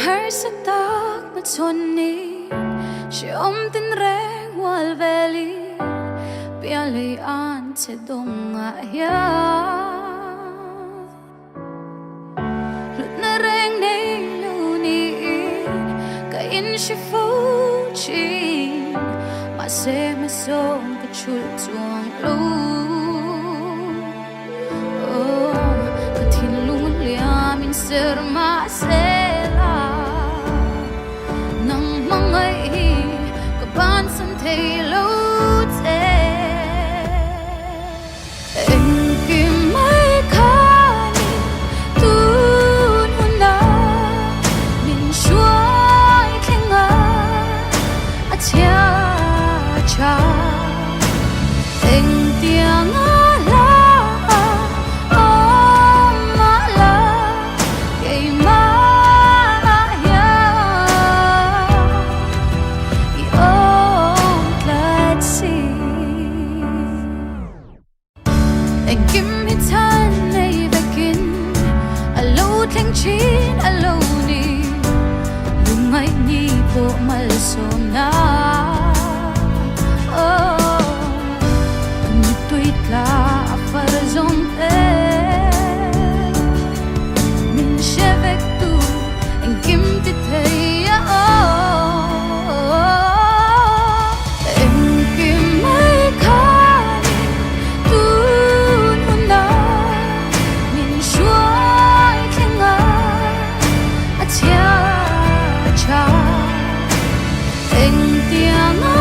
har satak matsoni Siom tin reng wal veli Pialay an te donga ya Lut na reng nay lunin Kain si fu chin Mase masong kachul tuang lu Katin lungun liamin sir masela Nang mangay kabansan tay lute Enki may kani tun huna Min shuay klinga at ya cha Eng tiang ala amala Kay maya Iong klatsi Eng kim hitan ay bakin Alo tling chin alo ni Lungay ni po malsona Tiếng